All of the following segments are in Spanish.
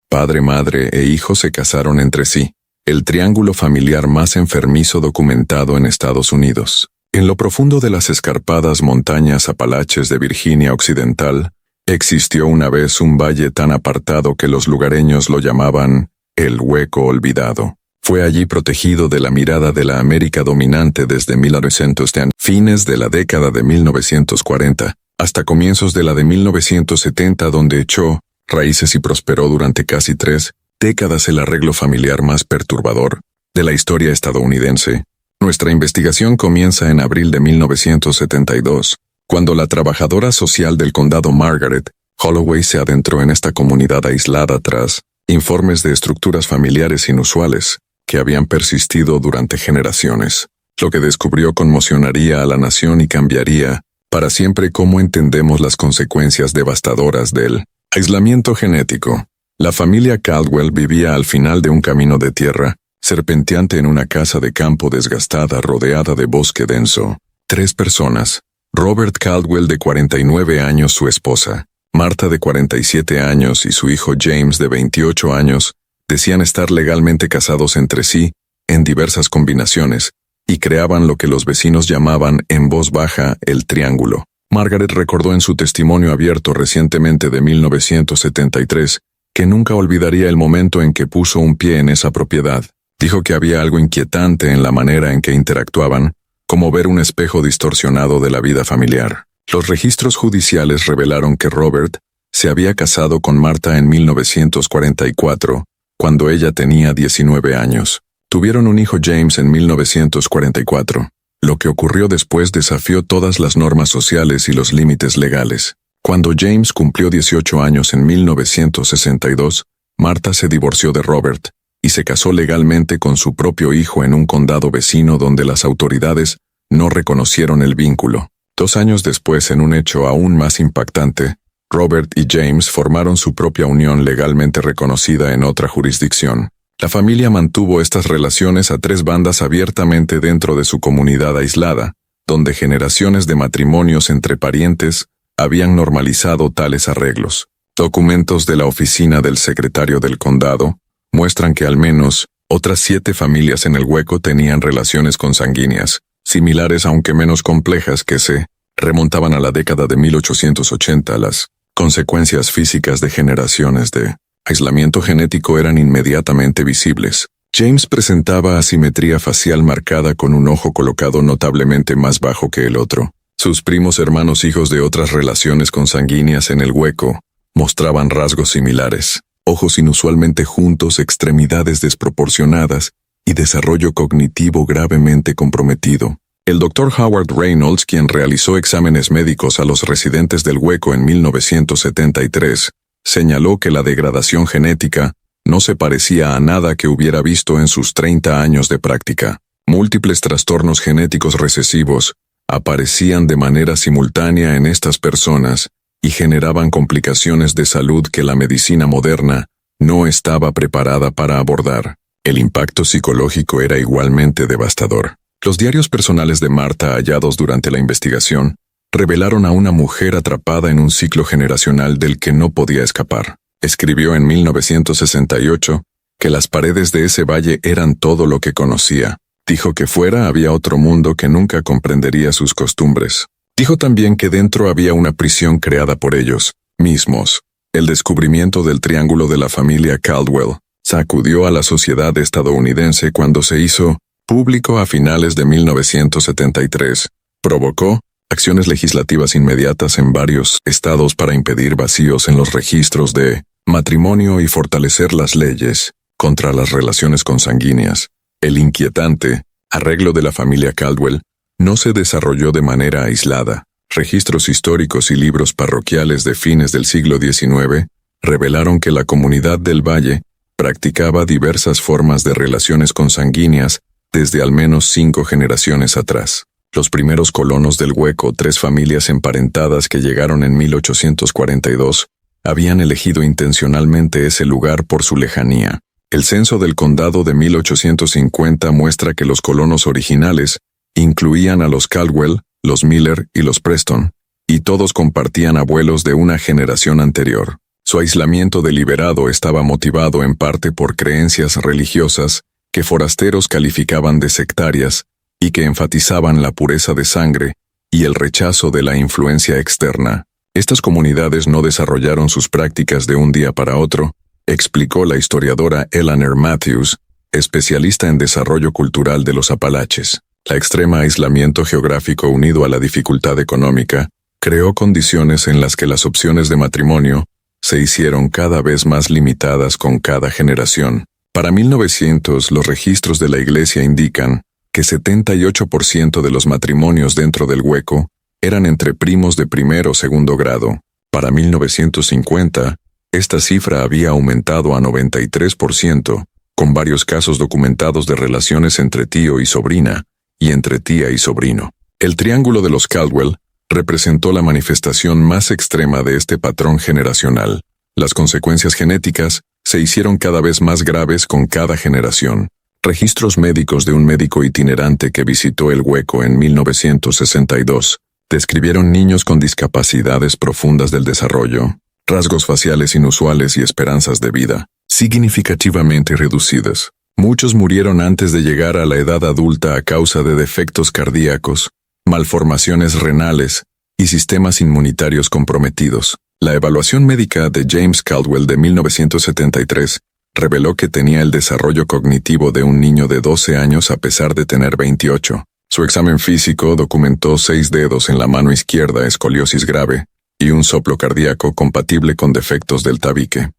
Padre, madre e hijo se casaron entre sí, el triángulo familiar más enfermizo documentado en Estados Unidos. En lo profundo de las escarpadas montañas Apalaches de Virginia Occidental, existió una vez un valle tan apartado que los lugareños lo llamaban el Hueco Olvidado. Fue allí protegido de la mirada de la América dominante desde 1910, fines de la década de 1940, hasta comienzos de la de 1970, donde echó raíces y prosperó durante casi 3 décadas el arreglo familiar más perturbador de la historia estadounidense. Nuestra investigación comienza en abril de 1972, cuando la trabajadora social del condado Margaret Holloway se adentró en esta comunidad aislada tras informes de estructuras familiares inusuales que habían persistido durante generaciones. Lo que descubrió conmocionaría a la nación y cambiaría para siempre cómo entendemos las consecuencias devastadoras del aislamiento genético. La familia Caldwell vivía al final de un camino de tierra, serpenteante en una casa de campo desgastada rodeada de bosque denso. 3 personas: Robert Caldwell, de 49 años, su esposa, Martha, de 47 años, y su hijo James, de 28 años, decían estar legalmente casados entre sí, en diversas combinaciones, y creaban lo que los vecinos llamaban en voz baja el triángulo. Margaret recordó en su testimonio abierto recientemente de 1973 que nunca olvidaría el momento en que puso un pie en esa propiedad. Dijo que había algo inquietante en la manera en que interactuaban, como ver un espejo distorsionado de la vida familiar. Los registros judiciales revelaron que Robert se había casado con Martha en 1944, cuando ella tenía 19 años. Tuvieron un hijo, James, en 1944. Lo que ocurrió después desafió todas las normas sociales y los límites legales. Cuando James cumplió 18 años en 1962, Martha se divorció de Robert y se casó legalmente con su propio hijo en un condado vecino donde las autoridades no reconocieron el vínculo. 2 años después, en un hecho aún más impactante, Robert y James formaron su propia unión legalmente reconocida en otra jurisdicción. La familia mantuvo estas relaciones a 3 bandas abiertamente dentro de su comunidad aislada, donde generaciones de matrimonios entre parientes habían normalizado tales arreglos. Documentos de la oficina del secretario del condado muestran que al menos otras 7 familias en el Hueco tenían relaciones consanguíneas, similares aunque menos complejas, que se remontaban a la década de 1880. Las consecuencias físicas de generaciones de aislamiento genético eran inmediatamente visibles. James presentaba asimetría facial marcada con un ojo colocado notablemente más bajo que el otro. Sus primos hermanos, hijos de otras relaciones consanguíneas en el Hueco, mostraban rasgos similares: ojos inusualmente juntos, extremidades desproporcionadas y desarrollo cognitivo gravemente comprometido. El Dr. Howard Reynolds, quien realizó exámenes médicos a los residentes del Hueco en 1973, señaló que la degradación genética no se parecía a nada que hubiera visto en sus 30 años de práctica. Múltiples trastornos genéticos recesivos aparecían de manera simultánea en estas personas y generaban complicaciones de salud que la medicina moderna no estaba preparada para abordar. El impacto psicológico era igualmente devastador. Los diarios personales de Martha, hallados durante la investigación, revelaron a una mujer atrapada en un ciclo generacional del que no podía escapar. Escribió en 1968 que las paredes de ese valle eran todo lo que conocía. Dijo que fuera había otro mundo que nunca comprendería sus costumbres. Dijo también que dentro había una prisión creada por ellos mismos. El descubrimiento del triángulo de la familia Caldwell sacudió a la sociedad estadounidense cuando se hizo público a finales de 1973. Provocó acciones legislativas inmediatas en varios estados para impedir vacíos en los registros de matrimonio y fortalecer las leyes contra las relaciones consanguíneas. El inquietante arreglo de la familia Caldwell no se desarrolló de manera aislada. Registros históricos y libros parroquiales de fines del siglo XIX revelaron que la comunidad del Valle practicaba diversas formas de relaciones consanguíneas desde al menos 5 generaciones atrás. Los primeros colonos del Hueco, 3 familias emparentadas que llegaron en 1842, habían elegido intencionalmente ese lugar por su lejanía. El censo del condado de 1850 muestra que los colonos originales incluían a los Caldwell, los Miller y los Preston, y todos compartían abuelos de una generación anterior. Su aislamiento deliberado estaba motivado en parte por creencias religiosas que forasteros calificaban de sectarias y que enfatizaban la pureza de sangre y el rechazo de la influencia externa. Estas comunidades no desarrollaron sus prácticas de un día para otro, explicó la historiadora Eleanor Matthews, especialista en desarrollo cultural de los Apalaches. El extrema aislamiento geográfico unido a la dificultad económica creó condiciones en las que las opciones de matrimonio se hicieron cada vez más limitadas con cada generación. Para 1900, los registros de la Iglesia indican que 78% de los matrimonios dentro del hueco eran entre primos de primer o segundo grado. Para 1950, esta cifra había aumentado a 93%, con varios casos documentados de relaciones entre tío y sobrina, y entre tía y sobrino. El Triángulo de los Caldwell representó la manifestación más extrema de este patrón generacional. Las consecuencias genéticas se hicieron cada vez más graves con cada generación. Registros médicos de un médico itinerante que visitó el hueco en 1962 describieron niños con discapacidades profundas del desarrollo, rasgos faciales inusuales y esperanzas de vida significativamente reducidas. Muchos murieron antes de llegar a la edad adulta a causa de defectos cardíacos, malformaciones renales y sistemas inmunitarios comprometidos. La evaluación médica de James Caldwell de 1973 reveló que tenía el desarrollo cognitivo de un niño de 12 años a pesar de tener 28. Su examen físico documentó 6 dedos en la mano izquierda, escoliosis grave, y un soplo cardíaco compatible con defectos del tabique.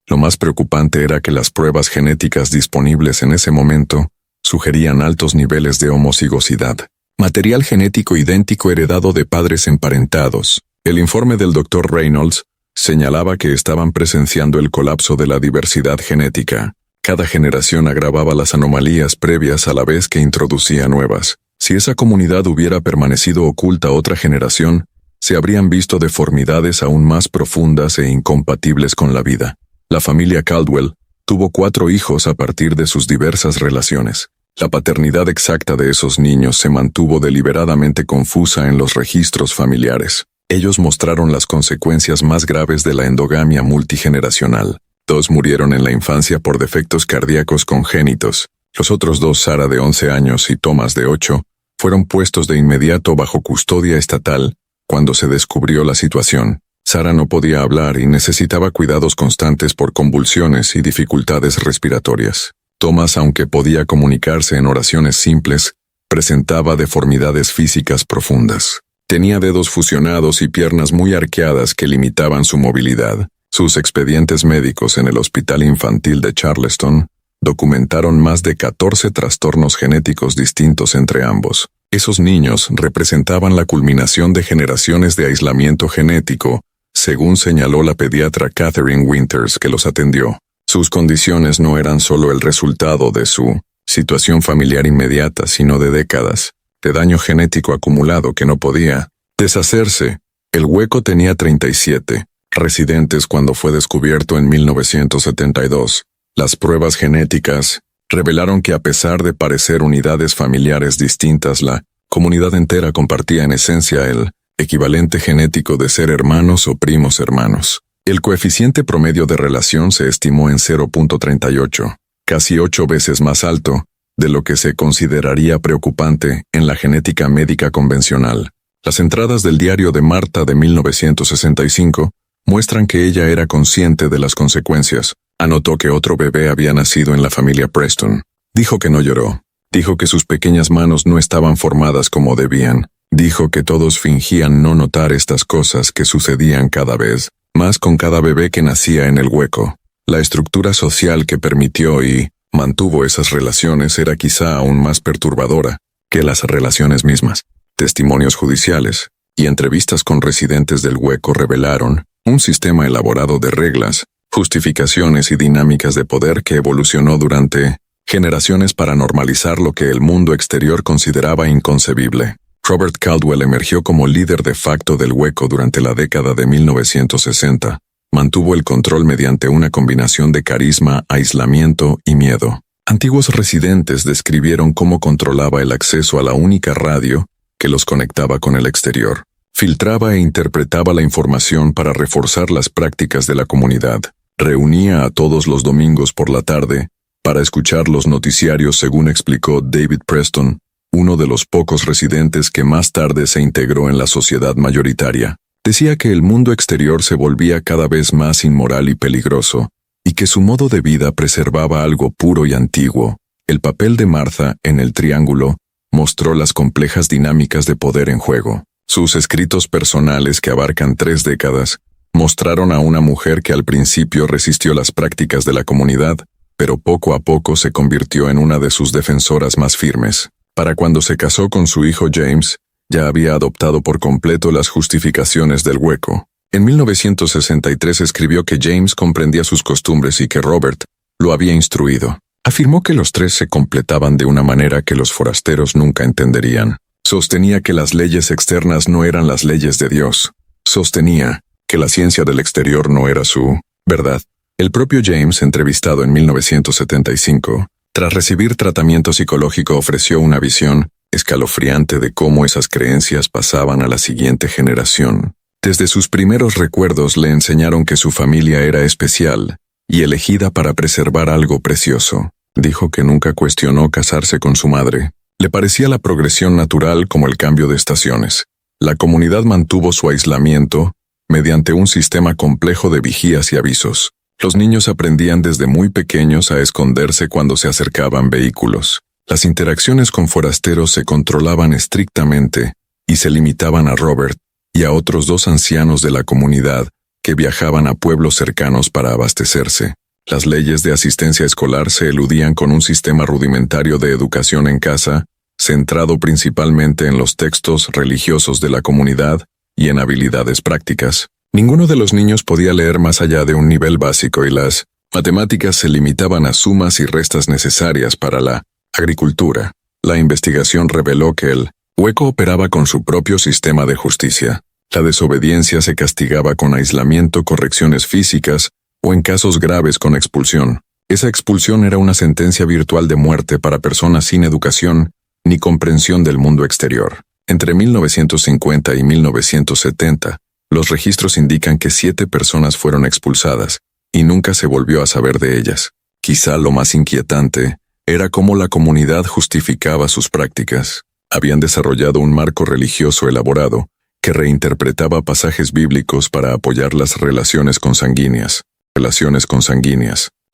Lo más preocupante era que las pruebas genéticas disponibles en ese momento sugerían altos niveles de homocigosidad, material genético idéntico heredado de padres emparentados. El informe del Dr. Reynolds señalaba que estaban presenciando el colapso de la diversidad genética. Cada generación agravaba las anomalías previas a la vez que introducía nuevas. Si esa comunidad hubiera permanecido oculta otra generación, se habrían visto deformidades aún más profundas e incompatibles con la vida. La familia Caldwell tuvo 4 hijos a partir de sus diversas relaciones. La paternidad exacta de esos niños se mantuvo deliberadamente confusa en los registros familiares. Ellos mostraron las consecuencias más graves de la endogamia multigeneracional. 2 murieron en la infancia por defectos cardíacos congénitos. Los otros 2, Sarah de 11 años y Thomas de 8, fueron puestos de inmediato bajo custodia estatal cuando se descubrió la situación. Sarah no podía hablar y necesitaba cuidados constantes por convulsiones y dificultades respiratorias. Thomas, aunque podía comunicarse en oraciones simples, presentaba deformidades físicas profundas. Tenía dedos fusionados y piernas muy arqueadas que limitaban su movilidad. Sus expedientes médicos en el Hospital Infantil de Charleston documentaron más de 14 trastornos genéticos distintos entre ambos. Esos niños representaban la culminación de generaciones de aislamiento genético, según señaló la pediatra Catherine Winters que los atendió. Sus condiciones no eran solo el resultado de su situación familiar inmediata, sino de décadas de daño genético acumulado que no podía deshacerse. El hueco tenía 37 residentes cuando fue descubierto en 1972. Las pruebas genéticas revelaron que a pesar de parecer unidades familiares distintas, la comunidad entera compartía en esencia el equivalente genético de ser hermanos o primos hermanos. El coeficiente promedio de relación se estimó en 0.38, casi 8 veces más alto de lo que se consideraría preocupante en la genética médica convencional. Las entradas del diario de Marta de 1965 muestran que ella era consciente de las consecuencias. Anotó que otro bebé había nacido en la familia Preston. Dijo que no lloró. Dijo que sus pequeñas manos no estaban formadas como debían. Dijo que todos fingían no notar estas cosas que sucedían cada vez más con cada bebé que nacía en el hueco. La estructura social que permitió y mantuvo esas relaciones era quizá aún más perturbadora que las relaciones mismas. Testimonios judiciales y entrevistas con residentes del hueco revelaron un sistema elaborado de reglas, justificaciones y dinámicas de poder que evolucionó durante generaciones para normalizar lo que el mundo exterior consideraba inconcebible. Robert Caldwell emergió como líder de facto del hueco durante la década de 1960. Mantuvo el control mediante una combinación de carisma, aislamiento y miedo. Antiguos residentes describieron cómo controlaba el acceso a la única radio que los conectaba con el exterior. Filtraba e interpretaba la información para reforzar las prácticas de la comunidad. Reunía a todos los domingos por la tarde para escuchar los noticiarios, según explicó David Preston, uno de los pocos residentes que más tarde se integró en la sociedad mayoritaria. Decía que el mundo exterior se volvía cada vez más inmoral y peligroso, y que su modo de vida preservaba algo puro y antiguo. El papel de Martha en el Triángulo mostró las complejas dinámicas de poder en juego. Sus escritos personales, que abarcan 3 décadas, mostraron a una mujer que al principio resistió las prácticas de la comunidad, pero poco a poco se convirtió en una de sus defensoras más firmes. Para cuando se casó con su hijo James, ya había adoptado por completo las justificaciones del hueco. En 1963 escribió que James comprendía sus costumbres y que Robert lo había instruido. Afirmó que los 3 se completaban de una manera que los forasteros nunca entenderían. Sostenía que las leyes externas no eran las leyes de Dios. Sostenía que la ciencia del exterior no era su verdad. El propio James, entrevistado en 1975, tras recibir tratamiento psicológico, ofreció una visión escalofriante de cómo esas creencias pasaban a la siguiente generación. Desde sus primeros recuerdos le enseñaron que su familia era especial y elegida para preservar algo precioso. Dijo que nunca cuestionó casarse con su madre. Le parecía la progresión natural como el cambio de estaciones. La comunidad mantuvo su aislamiento mediante un sistema complejo de vigías y avisos. Los niños aprendían desde muy pequeños a esconderse cuando se acercaban vehículos. Las interacciones con forasteros se controlaban estrictamente y se limitaban a Robert y a otros 2 ancianos de la comunidad que viajaban a pueblos cercanos para abastecerse. Las leyes de asistencia escolar se eludían con un sistema rudimentario de educación en casa, centrado principalmente en los textos religiosos de la comunidad y en habilidades prácticas. Ninguno de los niños podía leer más allá de un nivel básico y las matemáticas se limitaban a sumas y restas necesarias para la agricultura. La investigación reveló que el hueco operaba con su propio sistema de justicia. La desobediencia se castigaba con aislamiento, correcciones físicas o en casos graves con expulsión. Esa expulsión era una sentencia virtual de muerte para personas sin educación ni comprensión del mundo exterior. Entre 1950 y 1970, los registros indican que 7 personas fueron expulsadas y nunca se volvió a saber de ellas. Quizá lo más inquietante era cómo la comunidad justificaba sus prácticas. Habían desarrollado un marco religioso elaborado que reinterpretaba pasajes bíblicos para apoyar las relaciones consanguíneas.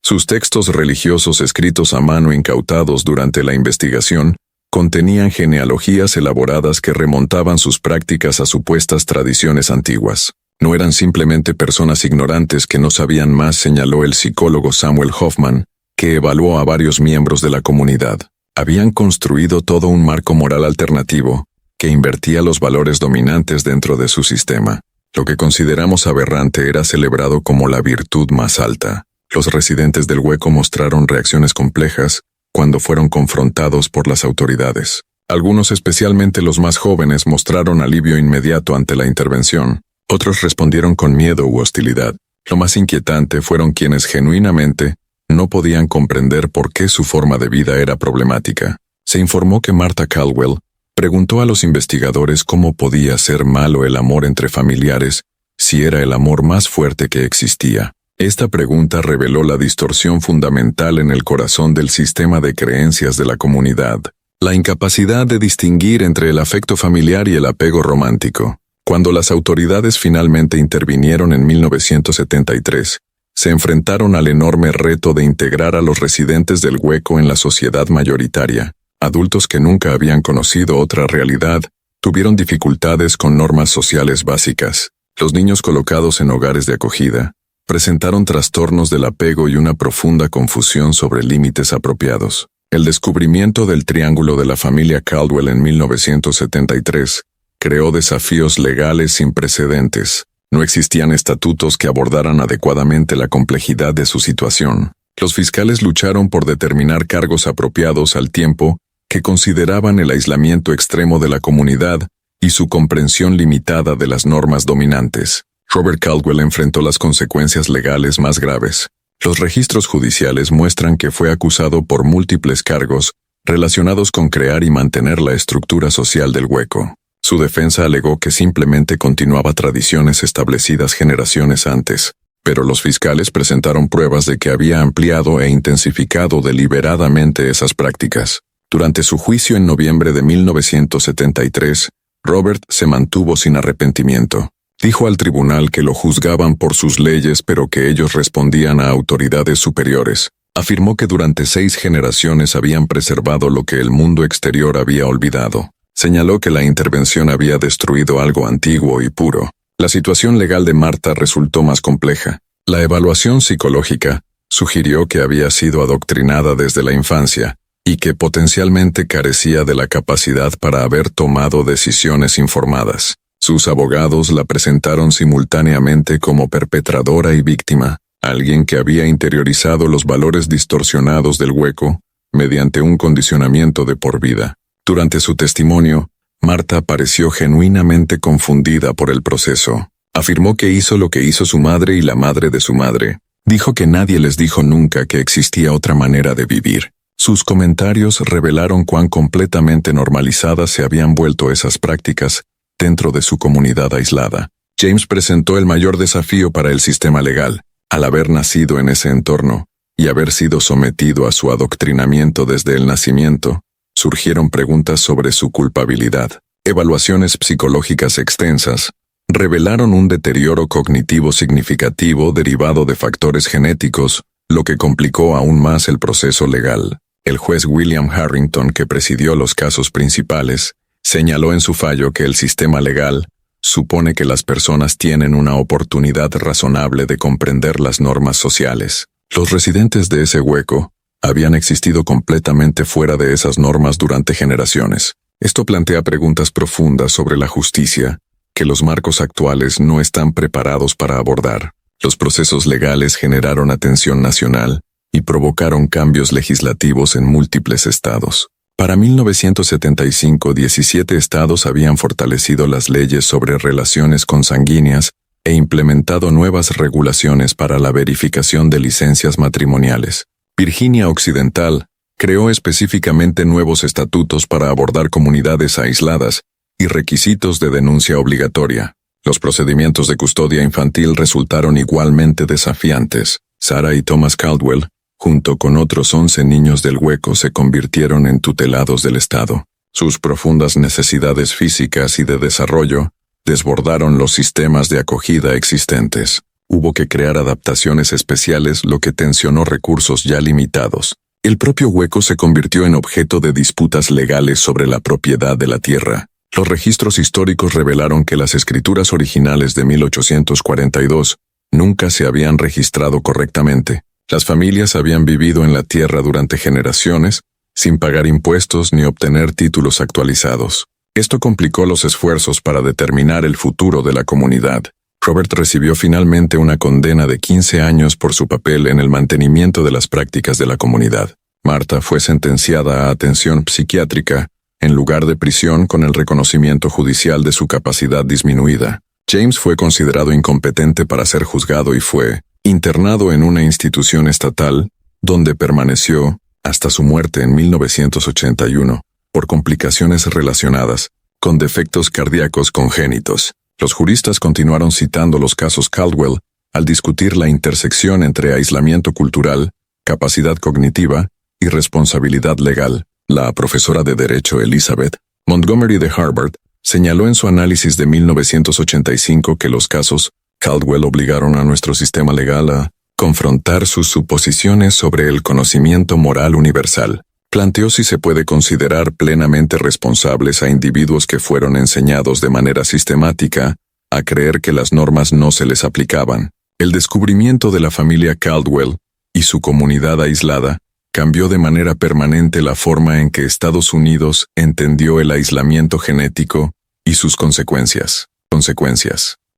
Sus textos religiosos escritos a mano incautados durante la investigación contenían genealogías elaboradas que remontaban sus prácticas a supuestas tradiciones antiguas. No eran simplemente personas ignorantes que no sabían más, señaló el psicólogo Samuel Hoffman, que evaluó a varios miembros de la comunidad. Habían construido todo un marco moral alternativo que invertía los valores dominantes dentro de su sistema. Lo que consideramos aberrante era celebrado como la virtud más alta. Los residentes del hueco mostraron reacciones complejas cuando fueron confrontados por las autoridades. Algunos, especialmente los más jóvenes, mostraron alivio inmediato ante la intervención. Otros respondieron con miedo u hostilidad. Lo más inquietante fueron quienes genuinamente no podían comprender por qué su forma de vida era problemática. Se informó que Martha Caldwell preguntó a los investigadores cómo podía ser malo el amor entre familiares si era el amor más fuerte que existía. Esta pregunta reveló la distorsión fundamental en el corazón del sistema de creencias de la comunidad, la incapacidad de distinguir entre el afecto familiar y el apego romántico. Cuando las autoridades finalmente intervinieron en 1973, se enfrentaron al enorme reto de integrar a los residentes del hueco en la sociedad mayoritaria. Adultos que nunca habían conocido otra realidad tuvieron dificultades con normas sociales básicas. Los niños colocados en hogares de acogida presentaron trastornos del apego y una profunda confusión sobre límites apropiados. El descubrimiento del triángulo de la familia Caldwell en 1973 creó desafíos legales sin precedentes. No existían estatutos que abordaran adecuadamente la complejidad de su situación. Los fiscales lucharon por determinar cargos apropiados al tiempo que consideraban el aislamiento extremo de la comunidad y su comprensión limitada de las normas dominantes. Robert Caldwell enfrentó las consecuencias legales más graves. Los registros judiciales muestran que fue acusado por múltiples cargos relacionados con crear y mantener la estructura social del hueco. Su defensa alegó que simplemente continuaba tradiciones establecidas generaciones antes, pero los fiscales presentaron pruebas de que había ampliado e intensificado deliberadamente esas prácticas. Durante su juicio en noviembre de 1973, Robert se mantuvo sin arrepentimiento. Dijo al tribunal que lo juzgaban por sus leyes pero que ellos respondían a autoridades superiores. Afirmó que durante 6 generaciones habían preservado lo que el mundo exterior había olvidado. Señaló que la intervención había destruido algo antiguo y puro. La situación legal de Marta resultó más compleja. La evaluación psicológica sugirió que había sido adoctrinada desde la infancia y que potencialmente carecía de la capacidad para haber tomado decisiones informadas. Sus abogados la presentaron simultáneamente como perpetradora y víctima, alguien que había interiorizado los valores distorsionados del hueco mediante un condicionamiento de por vida. Durante su testimonio, Marta pareció genuinamente confundida por el proceso. Afirmó que hizo lo que hizo su madre y la madre de su madre. Dijo que nadie les dijo nunca que existía otra manera de vivir. Sus comentarios revelaron cuán completamente normalizadas se habían vuelto esas prácticas dentro de su comunidad aislada. James presentó el mayor desafío para el sistema legal, al haber nacido en ese entorno y haber sido sometido a su adoctrinamiento desde el nacimiento. Surgieron preguntas sobre su culpabilidad. Evaluaciones psicológicas extensas revelaron un deterioro cognitivo significativo derivado de factores genéticos, lo que complicó aún más el proceso legal. El juez William Harrington, que presidió los casos principales, señaló en su fallo que el sistema legal supone que las personas tienen una oportunidad razonable de comprender las normas sociales. Los residentes de ese hueco habían existido completamente fuera de esas normas durante generaciones. Esto plantea preguntas profundas sobre la justicia que los marcos actuales no están preparados para abordar. Los procesos legales generaron atención nacional y provocaron cambios legislativos en múltiples estados. Para 1975, 17 estados habían fortalecido las leyes sobre relaciones consanguíneas e implementado nuevas regulaciones para la verificación de licencias matrimoniales. Virginia Occidental creó específicamente nuevos estatutos para abordar comunidades aisladas y requisitos de denuncia obligatoria. Los procedimientos de custodia infantil resultaron igualmente desafiantes. Sarah y Thomas Caldwell, junto con otros 11 niños del hueco, se convirtieron en tutelados del Estado. Sus profundas necesidades físicas y de desarrollo desbordaron los sistemas de acogida existentes. Hubo que crear adaptaciones especiales, lo que tensionó recursos ya limitados. El propio hueco se convirtió en objeto de disputas legales sobre la propiedad de la tierra. Los registros históricos revelaron que las escrituras originales de 1842 nunca se habían registrado correctamente. Las familias habían vivido en la tierra durante generaciones, sin pagar impuestos ni obtener títulos actualizados. Esto complicó los esfuerzos para determinar el futuro de la comunidad. Robert recibió finalmente una condena de 15 años por su papel en el mantenimiento de las prácticas de la comunidad. Marta fue sentenciada a atención psiquiátrica en lugar de prisión con el reconocimiento judicial de su capacidad disminuida. James fue considerado incompetente para ser juzgado y fue internado en una institución estatal, donde permaneció hasta su muerte en 1981, por complicaciones relacionadas con defectos cardíacos congénitos. Los juristas continuaron citando los casos Caldwell al discutir la intersección entre aislamiento cultural, capacidad cognitiva y responsabilidad legal. La profesora de Derecho Elizabeth Montgomery de Harvard señaló en su análisis de 1985 que los casos Caldwell obligaron a nuestro sistema legal a confrontar sus suposiciones sobre el conocimiento moral universal. Planteó si se puede considerar plenamente responsables a individuos que fueron enseñados de manera sistemática a creer que las normas no se les aplicaban. El descubrimiento de la familia Caldwell y su comunidad aislada cambió de manera permanente la forma en que Estados Unidos entendió el aislamiento genético y sus consecuencias.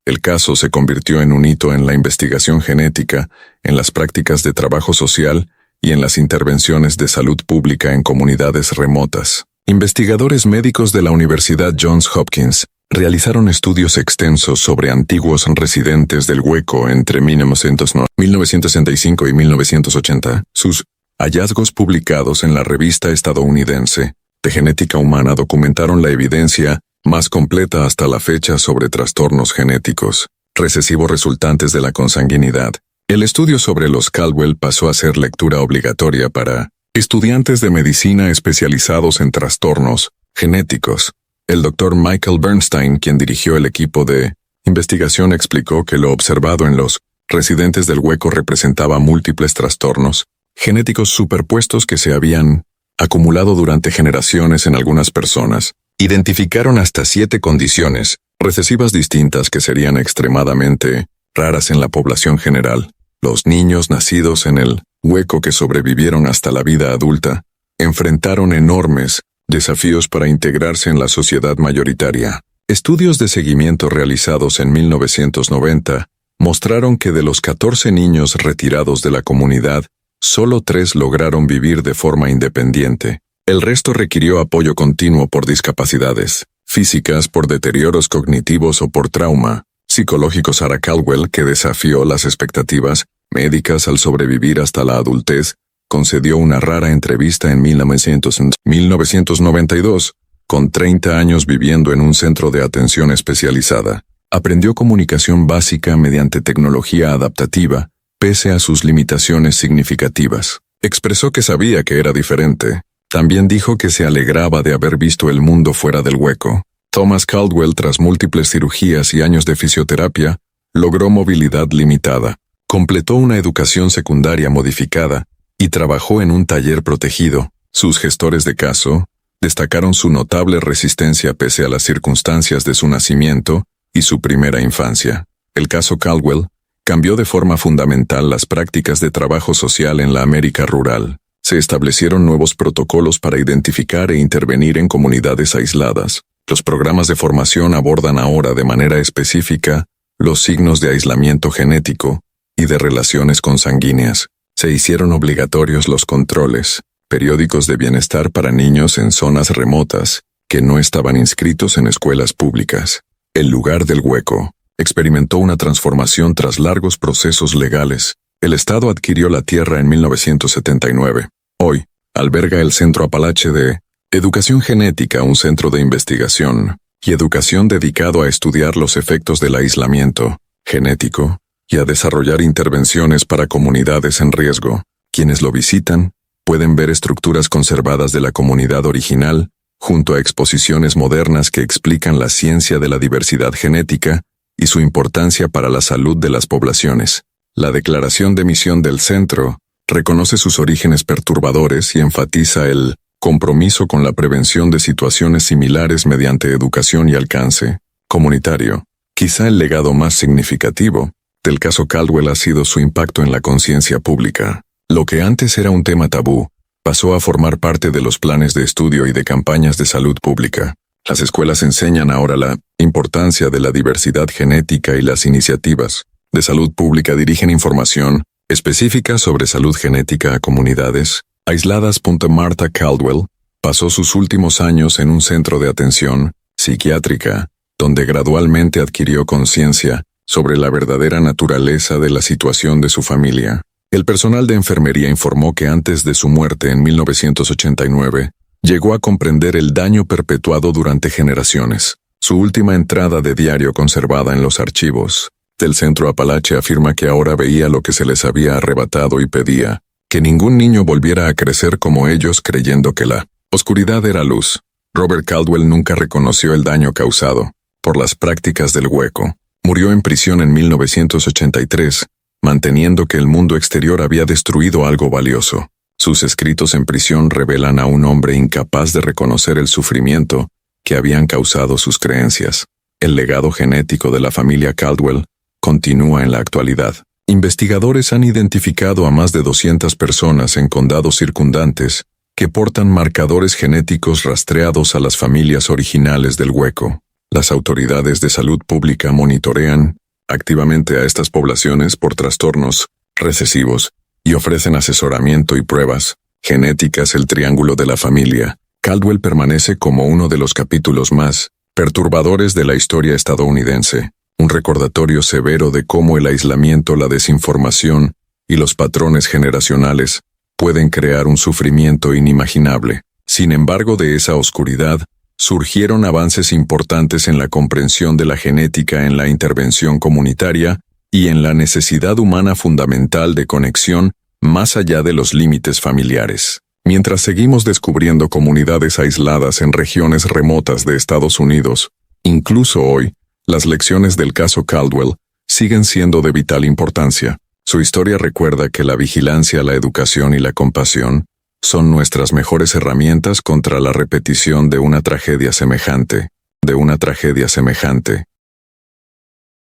El caso se convirtió en un hito en la investigación genética, en las prácticas de trabajo social y en las intervenciones de salud pública en comunidades remotas. Investigadores médicos de la Universidad Johns Hopkins realizaron estudios extensos sobre antiguos residentes del hueco entre 1965 y 1980. Sus hallazgos publicados en la revista estadounidense de genética humana documentaron la evidencia más completa hasta la fecha sobre trastornos genéticos recesivos resultantes de la consanguinidad. El estudio sobre los Caldwell pasó a ser lectura obligatoria para estudiantes de medicina especializados en trastornos genéticos. El Dr. Michael Bernstein, quien dirigió el equipo de investigación, explicó que lo observado en los residentes del hueco representaba múltiples trastornos genéticos superpuestos que se habían acumulado durante generaciones en algunas personas. Identificaron hasta 7 condiciones recesivas distintas que serían extremadamente raras en la población general. Los niños nacidos en el hueco que sobrevivieron hasta la vida adulta enfrentaron enormes desafíos para integrarse en la sociedad mayoritaria. Estudios de seguimiento realizados en 1990 mostraron que de los 14 niños retirados de la comunidad, solo 3 lograron vivir de forma independiente. El resto requirió apoyo continuo por discapacidades físicas, por deterioros cognitivos o por trauma psicológico. Sarah Caldwell, que desafió las expectativas médicas al sobrevivir hasta la adultez, concedió una rara entrevista en 1992, con 30 años viviendo en un centro de atención especializada. Aprendió comunicación básica mediante tecnología adaptativa, pese a sus limitaciones significativas. Expresó que sabía que era diferente. También dijo que se alegraba de haber visto el mundo fuera del hueco. Thomas Caldwell, tras múltiples cirugías y años de fisioterapia, logró movilidad limitada. Completó una educación secundaria modificada y trabajó en un taller protegido. Sus gestores de caso destacaron su notable resistencia pese a las circunstancias de su nacimiento y su primera infancia. El caso Caldwell cambió de forma fundamental las prácticas de trabajo social en la América rural. Se establecieron nuevos protocolos para identificar e intervenir en comunidades aisladas. Los programas de formación abordan ahora de manera específica los signos de aislamiento genético y de relaciones consanguíneas. Se hicieron obligatorios los controles periódicos de bienestar para niños en zonas remotas que no estaban inscritos en escuelas públicas. El lugar del hueco experimentó una transformación tras largos procesos legales. El Estado adquirió la tierra en 1979. Hoy, alberga el Centro Apalache de Educación Genética, un centro de investigación y educación dedicado a estudiar los efectos del aislamiento genético y a desarrollar intervenciones para comunidades en riesgo. Quienes lo visitan pueden ver estructuras conservadas de la comunidad original, junto a exposiciones modernas que explican la ciencia de la diversidad genética y su importancia para la salud de las poblaciones. La declaración de misión del centro reconoce sus orígenes perturbadores y enfatiza el compromiso con la prevención de situaciones similares mediante educación y alcance comunitario. Quizá el legado más significativo del caso Caldwell ha sido su impacto en la conciencia pública. Lo que antes era un tema tabú, pasó a formar parte de los planes de estudio y de campañas de salud pública. Las escuelas enseñan ahora la importancia de la diversidad genética y las iniciativas de salud pública dirigen información específica sobre salud genética a comunidades aisladas. Martha Caldwell pasó sus últimos años en un centro de atención psiquiátrica, donde gradualmente adquirió conciencia sobre la verdadera naturaleza de la situación de su familia. El personal de enfermería informó que antes de su muerte en 1989, llegó a comprender el daño perpetuado durante generaciones. Su última entrada de diario conservada en los archivos del Centro Apalache afirma que ahora veía lo que se les había arrebatado y pedía que ningún niño volviera a crecer como ellos creyendo que la oscuridad era luz. Robert Caldwell nunca reconoció el daño causado por las prácticas del hueco. Murió en prisión en 1983, manteniendo que el mundo exterior había destruido algo valioso. Sus escritos en prisión revelan a un hombre incapaz de reconocer el sufrimiento que habían causado sus creencias. El legado genético de la familia Caldwell continúa en la actualidad. Investigadores han identificado a más de 200 personas en condados circundantes que portan marcadores genéticos rastreados a las familias originales del hueco. Las autoridades de salud pública monitorean activamente a estas poblaciones por trastornos recesivos y ofrecen asesoramiento y pruebas genéticas. El triángulo de la familia Caldwell permanece como uno de los capítulos más perturbadores de la historia estadounidense, un recordatorio severo de cómo el aislamiento, la desinformación y los patrones generacionales pueden crear un sufrimiento inimaginable. Sin embargo, de esa oscuridad surgieron avances importantes en la comprensión de la genética en la intervención comunitaria y en la necesidad humana fundamental de conexión más allá de los límites familiares. Mientras seguimos descubriendo comunidades aisladas en regiones remotas de Estados Unidos, incluso hoy, las lecciones del caso Caldwell siguen siendo de vital importancia. Su historia recuerda que la vigilancia, la educación y la compasión son nuestras mejores herramientas contra la repetición de una tragedia semejante.